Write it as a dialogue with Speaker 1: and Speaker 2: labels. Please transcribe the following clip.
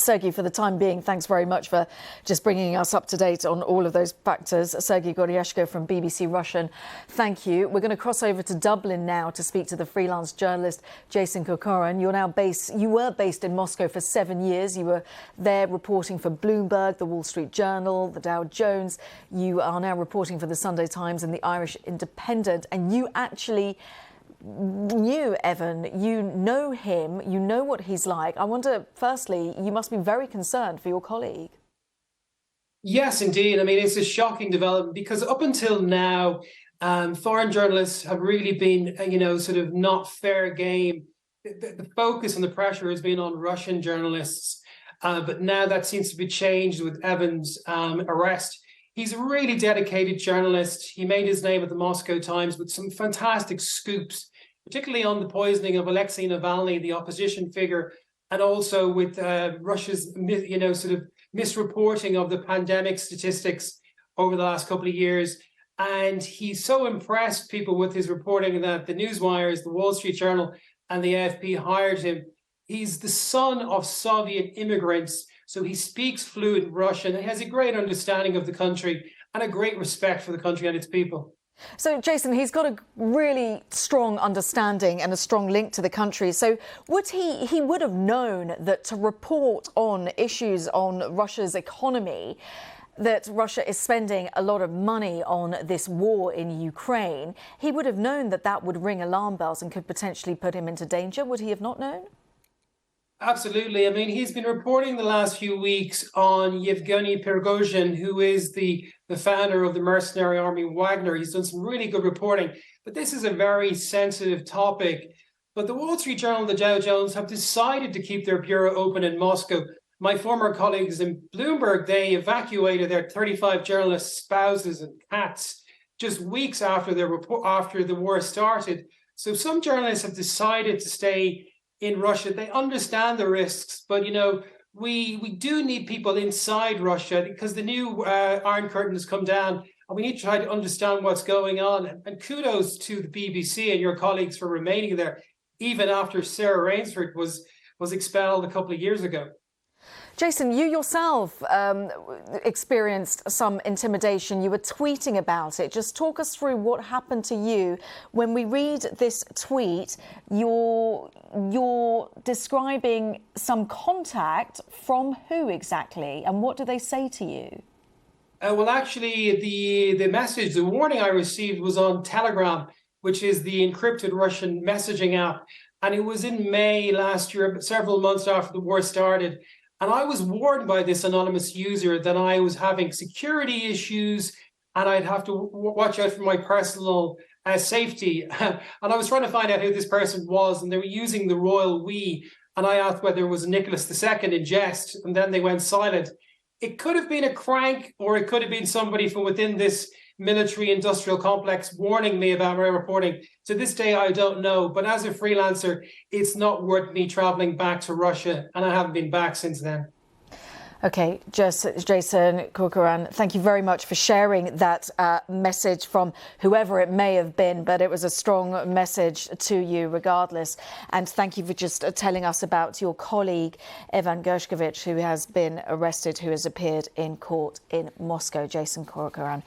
Speaker 1: Sergei, for the time being, thanks very much for just bringing us up to date on all of those factors. Sergei Gordieshko from BBC Russian, thank you. We're going to cross over to Dublin now to speak to the freelance journalist Jason Corcoran. You were based in Moscow for 7 years. You were there reporting for Bloomberg, the Wall Street Journal, the Dow Jones. You are now reporting for the Sunday Times and the Irish Independent. And you actually knew Evan, you know him, you know what he's like. I wonder, firstly, you must be very concerned for your colleague.
Speaker 2: Yes, indeed. I mean, it's a shocking development because up until now, foreign journalists have really been, sort of not fair game. The focus and the pressure has been on Russian journalists. But now that seems to be changed with Evan's arrest. He's a really dedicated journalist. He made his name at the Moscow Times with some fantastic scoops, particularly on the poisoning of Alexei Navalny, the opposition figure, and also with Russia's, sort of misreporting of the pandemic statistics over the last couple of years. And he's so impressed people with his reporting that the newswires, the Wall Street Journal and the AFP hired him. He's the son of Soviet immigrants, so he speaks fluent Russian and has a great understanding of the country and a great respect for the country and its people.
Speaker 1: So, Jason, he's got a really strong understanding and a strong link to the country. So he would have known that to report on issues on Russia's economy, that Russia is spending a lot of money on this war in Ukraine, he would have known that that would ring alarm bells and could potentially put him into danger. Would he have not known?
Speaker 2: Absolutely. I mean, he's been reporting the last few weeks on Yevgeny Prigozhin, who is the founder of the mercenary army Wagner. He's done some really good reporting, but this is a very sensitive topic. But the Wall Street Journal and the Dow Jones have decided to keep their bureau open in Moscow. My former colleagues in Bloomberg, they evacuated their 35 journalists' spouses and cats just weeks after the war started. So some journalists have decided to stay in Russia. They understand the risks, but we do need people inside Russia because the new Iron Curtain has come down, and we need to try to understand what's going on. And kudos to the BBC and your colleagues for remaining there, even after Sarah Rainsford was expelled a couple of years ago.
Speaker 1: Jason, you yourself experienced some intimidation. You were tweeting about it. Just talk us through what happened to you. When we read this tweet, you're describing some contact from who exactly, and what do they say to you?
Speaker 2: Well, actually, the message, the warning I received was on Telegram, which is the encrypted Russian messaging app. And it was in May last year, several months after the war started. And I was warned by this anonymous user that I was having security issues and I'd have to watch out for my personal safety. And I was trying to find out who this person was, and they were using the royal we. And I asked whether it was Nicholas II in jest, and then they went silent. It could have been a crank, or it could have been somebody from within this military industrial complex warning me about my reporting. To this day, I don't know. But as a freelancer, it's not worth me traveling back to Russia. And I haven't been back since then.
Speaker 1: OK, Jason Corcoran, thank you very much for sharing that message from whoever it may have been, but it was a strong message to you regardless. And thank you for just telling us about your colleague, Evan Gershkovich, who has been arrested, who has appeared in court in Moscow. Jason Corcoran.